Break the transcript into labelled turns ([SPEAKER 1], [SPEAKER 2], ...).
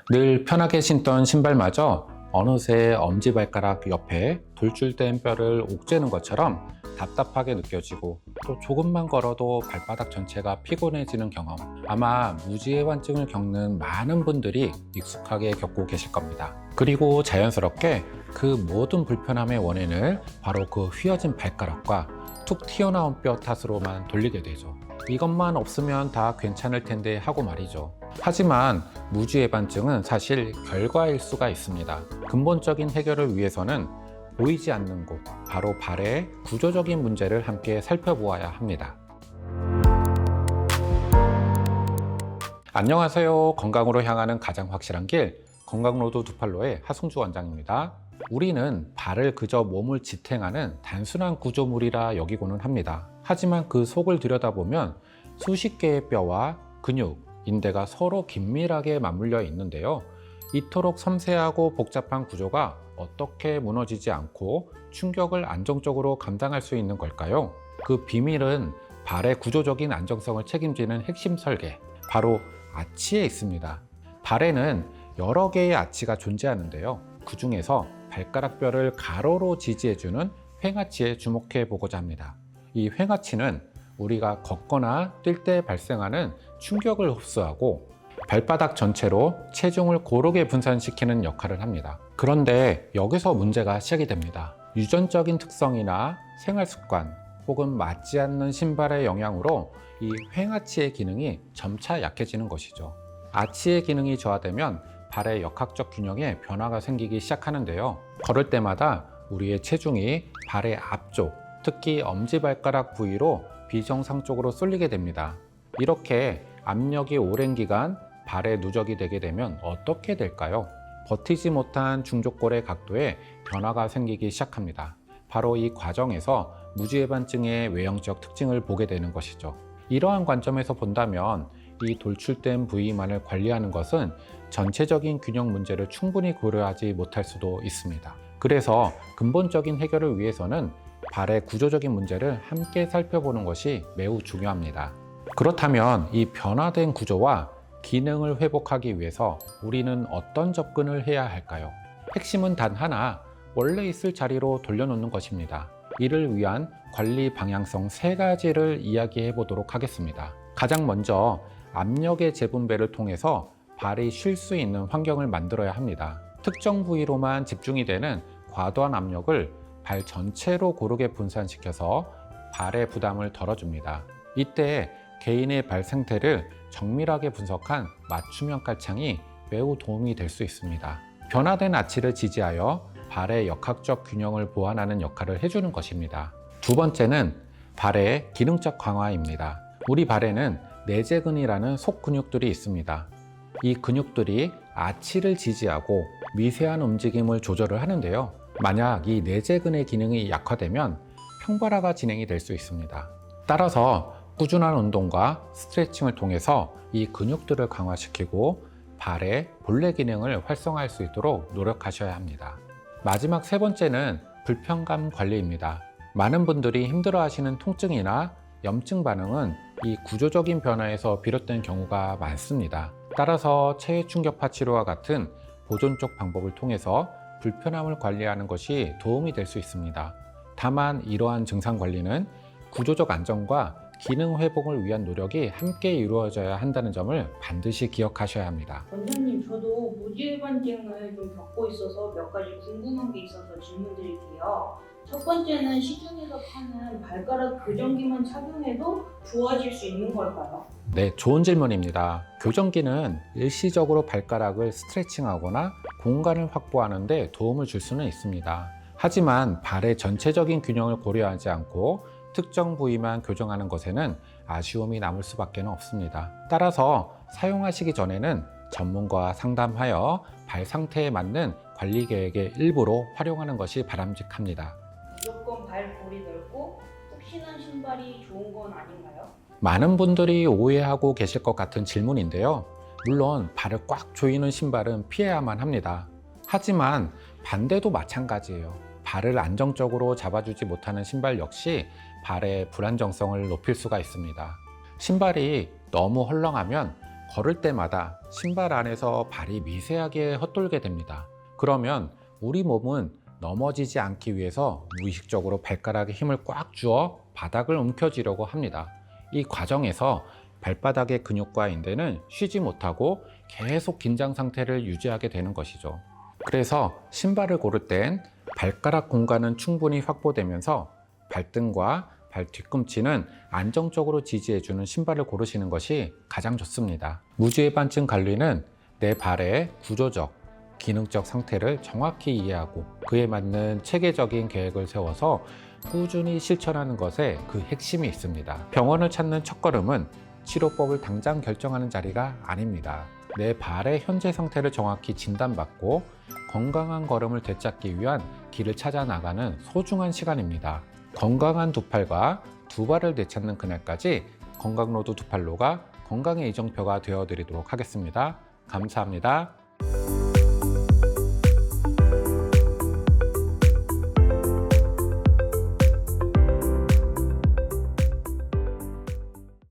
[SPEAKER 1] 늘 편하게 신던 신발마저 어느새 엄지발가락 옆에 돌출된 뼈를 옥죄는 것처럼 답답하게 느껴지고 또 조금만 걸어도 발바닥 전체가 피곤해지는 경험, 아마 무지해반증을 겪는 많은 분들이 익숙하게 겪고 계실 겁니다. 그리고 자연스럽게 그 모든 불편함의 원인을 바로 그 휘어진 발가락과 툭 튀어나온 뼈 탓으로만 돌리게 되죠. 이것만 없으면 다 괜찮을 텐데 하고 말이죠. 하지만 무지해반증은 사실 결과일 수가 있습니다. 근본적인 해결을 위해서는 보이지 않는 곳, 바로 발의 구조적인 문제를 함께 살펴보아야 합니다. 안녕하세요. 건강으로 향하는 가장 확실한 길, 건강로드 두팔로의 하승주 원장입니다. 우리는 발을 그저 몸을 지탱하는 단순한 구조물이라 여기고는 합니다. 하지만 그 속을 들여다보면 수십 개의 뼈와 근육, 인대가 서로 긴밀하게 맞물려 있는데요. 이토록 섬세하고 복잡한 구조가 어떻게 무너지지 않고 충격을 안정적으로 감당할 수 있는 걸까요? 그 비밀은 발의 구조적인 안정성을 책임지는 핵심 설계, 바로 아치에 있습니다. 발에는 여러 개의 아치가 존재하는데요. 그 중에서 발가락 뼈를 가로로 지지해주는 횡아치에 주목해 보고자 합니다. 이 횡아치는 우리가 걷거나 뛸 때 발생하는 충격을 흡수하고 발바닥 전체로 체중을 고르게 분산시키는 역할을 합니다. 그런데 여기서 문제가 시작이 됩니다. 유전적인 특성이나 생활 습관 혹은 맞지 않는 신발의 영향으로 이 횡아치의 기능이 점차 약해지는 것이죠. 아치의 기능이 저하되면 발의 역학적 균형에 변화가 생기기 시작하는데요. 걸을 때마다 우리의 체중이 발의 앞쪽, 특히 엄지발가락 부위로 비정상적으로 쏠리게 됩니다. 이렇게 압력이 오랜 기간 발에 누적이 되게 되면 어떻게 될까요? 버티지 못한 중족골의 각도에 변화가 생기기 시작합니다. 바로 이 과정에서 무지해반증의 외형적 특징을 보게 되는 것이죠. 이러한 관점에서 본다면 이 돌출된 부위만을 관리하는 것은 전체적인 균형 문제를 충분히 고려하지 못할 수도 있습니다. 그래서 근본적인 해결을 위해서는 발의 구조적인 문제를 함께 살펴보는 것이 매우 중요합니다. 그렇다면 이 변화된 구조와 기능을 회복하기 위해서 우리는 어떤 접근을 해야 할까요? 핵심은 단 하나, 원래 있을 자리로 돌려놓는 것입니다. 이를 위한 관리 방향성 3가지를 이야기해 보도록 하겠습니다. 가장 먼저 압력의 재분배를 통해서 발이 쉴 수 있는 환경을 만들어야 합니다. 특정 부위로만 집중이 되는 과도한 압력을 발 전체로 고르게 분산시켜서 발의 부담을 덜어줍니다. 이때 개인의 발 상태를 정밀하게 분석한 맞춤형 깔창이 매우 도움이 될 수 있습니다. 변화된 아치를 지지하여 발의 역학적 균형을 보완하는 역할을 해주는 것입니다. 두 번째는 발의 기능적 강화입니다. 우리 발에는 내재근이라는 속 근육들이 있습니다. 이 근육들이 아치를 지지하고 미세한 움직임을 조절을 하는데요. 만약 이 내재근의 기능이 약화되면 평발화가 진행이 될 수 있습니다. 따라서 꾸준한 운동과 스트레칭을 통해서 이 근육들을 강화시키고 발의 본래 기능을 활성화할 수 있도록 노력하셔야 합니다. 마지막 3번째는 불편감 관리입니다. 많은 분들이 힘들어하시는 통증이나 염증 반응은 이 구조적인 변화에서 비롯된 경우가 많습니다. 따라서 체외 충격파 치료와 같은 보존적 방법을 통해서 불편함을 관리하는 것이 도움이 될 수 있습니다. 다만 이러한 증상 관리는 구조적 안정과 기능 회복을 위한 노력이 함께 이루어져야 한다는 점을 반드시 기억하셔야 합니다.
[SPEAKER 2] 원장님, 저도 무지해반증을 좀 겪고 있어서 몇 가지 궁금한 게 있어서 질문 드릴게요. 첫 번째는 시중에서 파는 발가락 교정기만 착용해도 좋아질 수 있는 걸까요?
[SPEAKER 1] 네, 좋은 질문입니다. 교정기는 일시적으로 발가락을 스트레칭하거나 공간을 확보하는 데 도움을 줄 수는 있습니다. 하지만 발의 전체적인 균형을 고려하지 않고 특정 부위만 교정하는 것에는 아쉬움이 남을 수밖에 없습니다. 따라서 사용하시기 전에는 전문가와 상담하여 발 상태에 맞는 관리 계획의 일부로 활용하는 것이 바람직합니다.
[SPEAKER 2] 무조건 발볼이 넓고 푹신한 신발이 좋은 건 아닌가요?
[SPEAKER 1] 많은 분들이 오해하고 계실 것 같은 질문인데요. 물론 발을 꽉 조이는 신발은 피해야만 합니다. 하지만 반대도 마찬가지예요. 발을 안정적으로 잡아주지 못하는 신발 역시 발의 불안정성을 높일 수가 있습니다. 신발이 너무 헐렁하면 걸을 때마다 신발 안에서 발이 미세하게 헛돌게 됩니다. 그러면 우리 몸은 넘어지지 않기 위해서 무의식적으로 발가락에 힘을 꽉 주어 바닥을 움켜쥐려고 합니다. 이 과정에서 발바닥의 근육과 인대는 쉬지 못하고 계속 긴장 상태를 유지하게 되는 것이죠. 그래서 신발을 고를 땐 발가락 공간은 충분히 확보되면서 발등과 발 뒤꿈치는 안정적으로 지지해주는 신발을 고르시는 것이 가장 좋습니다. 무지해반증 관리는 내 발의 구조적, 기능적 상태를 정확히 이해하고 그에 맞는 체계적인 계획을 세워서 꾸준히 실천하는 것에 그 핵심이 있습니다. 병원을 찾는 첫걸음은 치료법을 당장 결정하는 자리가 아닙니다. 내 발의 현재 상태를 정확히 진단받고 건강한 걸음을 되찾기 위한 길을 찾아 나가는 소중한 시간입니다. 건강한 두 팔과 두 발을 되찾는 그날까지 건강로드 두 팔로가 건강의 이정표가 되어드리도록 하겠습니다. 감사합니다.